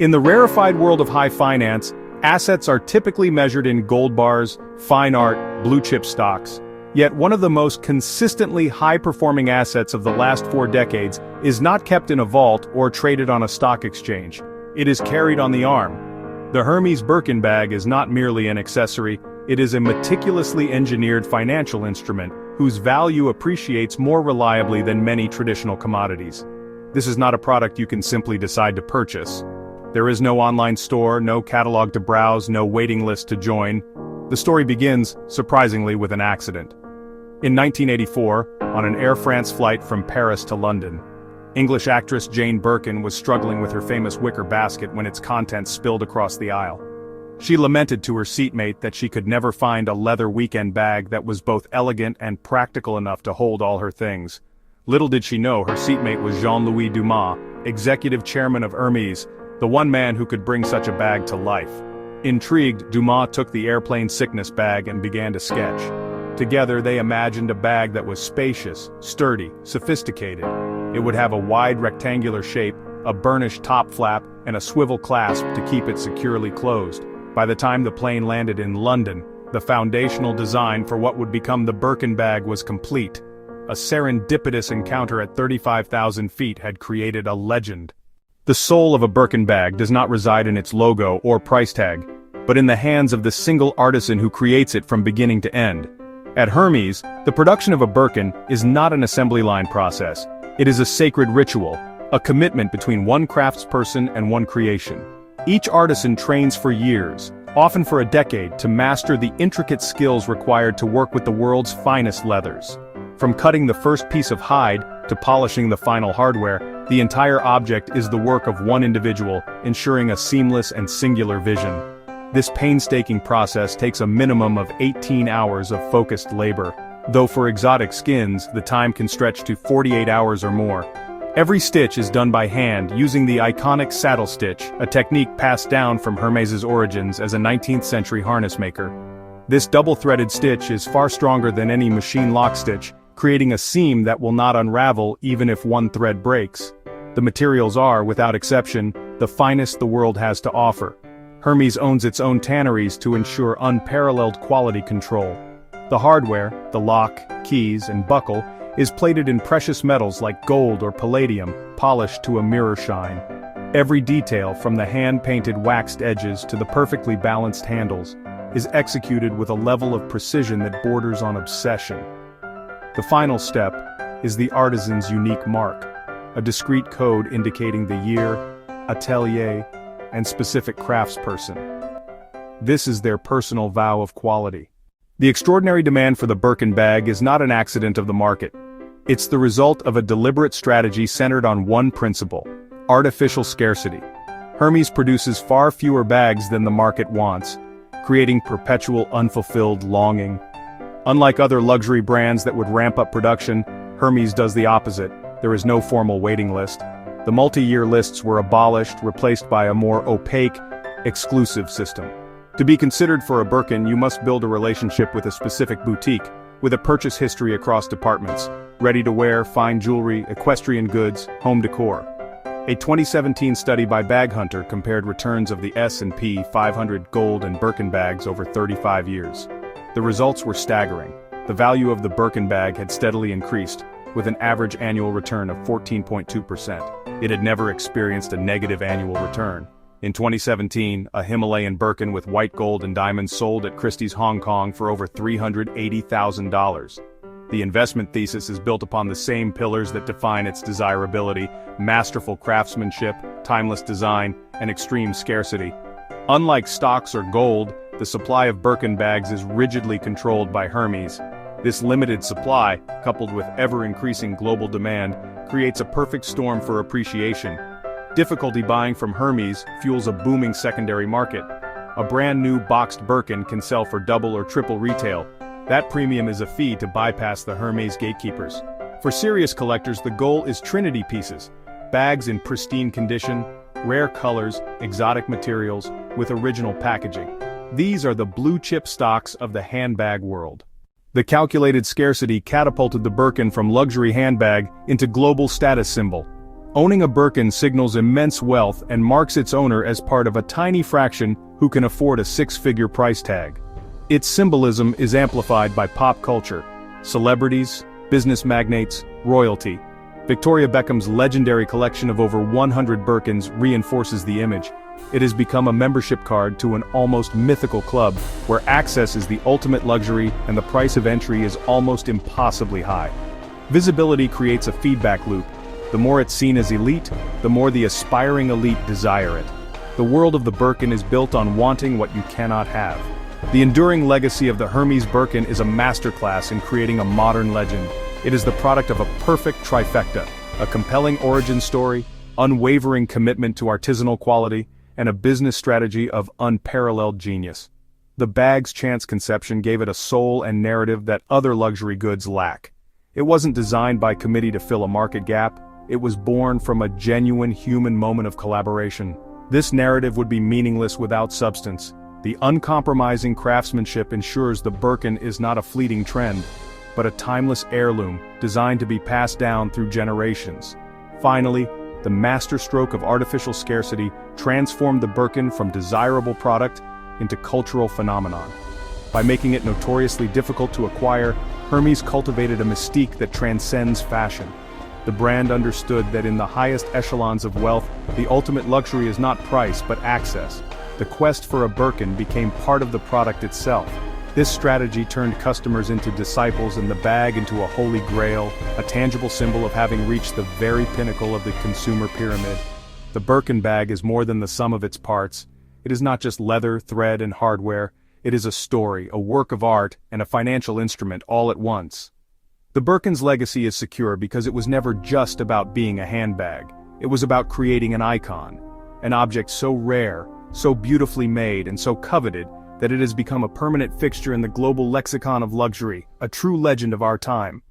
In the rarefied world of high finance, assets are typically measured in gold bars, fine art, blue-chip stocks. Yet one of the most consistently high-performing assets of the last 4 decades is not kept in a vault or traded on a stock exchange. It is carried on the arm. The Hermès Birkin bag is not merely an accessory, it is a meticulously engineered financial instrument whose value appreciates more reliably than many traditional commodities. This is not a product you can simply decide to purchase. There is no online store, no catalog to browse, no waiting list to join. The story begins, surprisingly, with an accident. In 1984, on an Air France flight from Paris to London, English actress Jane Birkin was struggling with her famous wicker basket when its contents spilled across the aisle. She lamented to her seatmate that she could never find a leather weekend bag that was both elegant and practical enough to hold all her things. Little did she know her seatmate was Jean-Louis Dumas, executive chairman of Hermes, the one man who could bring such a bag to life. Intrigued, Dumas took the airplane sickness bag and began to sketch. Together they imagined a bag that was spacious, sturdy, sophisticated. It would have a wide rectangular shape, a burnished top flap, and a swivel clasp to keep it securely closed. By the time the plane landed in London, the foundational design for what would become the Birkin bag was complete. A serendipitous encounter at 35,000 feet had created a legend. The soul of a Birkin bag does not reside in its logo or price tag, but in the hands of the single artisan who creates it from beginning to end. At Hermes, the production of a Birkin is not an assembly line process. It is a sacred ritual, a commitment between one craftsperson and one creation. Each artisan trains for years, often for a decade, to master the intricate skills required to work with the world's finest leathers. From cutting the first piece of hide to polishing the final hardware, the entire object is the work of one individual, ensuring a seamless and singular vision. This painstaking process takes a minimum of 18 hours of focused labor, though for exotic skins, the time can stretch to 48 hours or more. Every stitch is done by hand using the iconic saddle stitch, a technique passed down from Hermès' origins as a 19th century harness maker. This double-threaded stitch is far stronger than any machine lock stitch, creating a seam that will not unravel even if one thread breaks. The materials are, without exception, the finest the world has to offer. Hermes owns its own tanneries to ensure unparalleled quality control. The hardware, the lock, keys, and buckle, is plated in precious metals like gold or palladium, polished to a mirror shine. Every detail, from the hand-painted waxed edges to the perfectly balanced handles, is executed with a level of precision that borders on obsession. The final step is the artisan's unique mark, a discrete code indicating the year, atelier, and specific craftsperson. This is their personal vow of quality. The extraordinary demand for the Birkin bag is not an accident of the market. It's the result of a deliberate strategy centered on one principle: artificial scarcity. Hermes produces far fewer bags than the market wants, creating perpetual unfulfilled longing. Unlike other luxury brands that would ramp up production, Hermes does the opposite. There is no formal waiting list. The multi-year lists were abolished, replaced by a more opaque, exclusive system. To be considered for a Birkin, you must build a relationship with a specific boutique, with a purchase history across departments: ready-to-wear, fine jewelry, equestrian goods, home decor. A 2017 study by Bag Hunter compared returns of the S&P 500 gold and Birkin bags over 35 years. The results were staggering. The value of the Birkin bag had steadily increased, with an average annual return of 14.2%. It had never experienced a negative annual return. In 2017, a Himalayan Birkin with white gold and diamonds sold at Christie's Hong Kong for over $380,000. The investment thesis is built upon the same pillars that define its desirability: masterful craftsmanship, timeless design, and extreme scarcity. Unlike stocks or gold, the supply of Birkin bags is rigidly controlled by Hermes. This limited supply, coupled with ever-increasing global demand, creates a perfect storm for appreciation. Difficulty buying from Hermes fuels a booming secondary market. A brand new boxed Birkin can sell for double or triple retail. That premium is a fee to bypass the Hermes gatekeepers. For serious collectors, the goal is Trinity pieces: bags in pristine condition, rare colors, exotic materials, with original packaging. These are the blue-chip stocks of the handbag world. The calculated scarcity catapulted the Birkin from luxury handbag into global status symbol. Owning a Birkin signals immense wealth and marks its owner as part of a tiny fraction who can afford a six-figure price tag. Its symbolism is amplified by pop culture, celebrities, business magnates, royalty. Victoria Beckham's legendary collection of over 100 Birkins reinforces the image. It has become a membership card to an almost mythical club, where access is the ultimate luxury and the price of entry is almost impossibly high. Visibility creates a feedback loop. The more it's seen as elite, the more the aspiring elite desire it. The world of the Birkin is built on wanting what you cannot have. The enduring legacy of the Hermès Birkin is a masterclass in creating a modern legend. It is the product of a perfect trifecta: a compelling origin story, unwavering commitment to artisanal quality, and a business strategy of unparalleled genius. The bag's chance conception gave it a soul and narrative that other luxury goods lack. It wasn't designed by committee to fill a market gap, it was born from a genuine human moment of collaboration. This narrative would be meaningless without substance. The uncompromising craftsmanship ensures the Birkin is not a fleeting trend, but a timeless heirloom designed to be passed down through generations. Finally, the masterstroke of artificial scarcity transformed the Birkin from desirable product into cultural phenomenon. By making it notoriously difficult to acquire, Hermes cultivated a mystique that transcends fashion. The brand understood that in the highest echelons of wealth, the ultimate luxury is not price but access. The quest for a Birkin became part of the product itself. This strategy turned customers into disciples and the bag into a holy grail, a tangible symbol of having reached the very pinnacle of the consumer pyramid. The Birkin bag is more than the sum of its parts. It is not just leather, thread, and hardware. It is a story, a work of art, and a financial instrument all at once. The Birkin's legacy is secure because it was never just about being a handbag. It was about creating an icon, an object so rare, so beautifully made, and so coveted that it has become a permanent fixture in the global lexicon of luxury, a true legend of our time.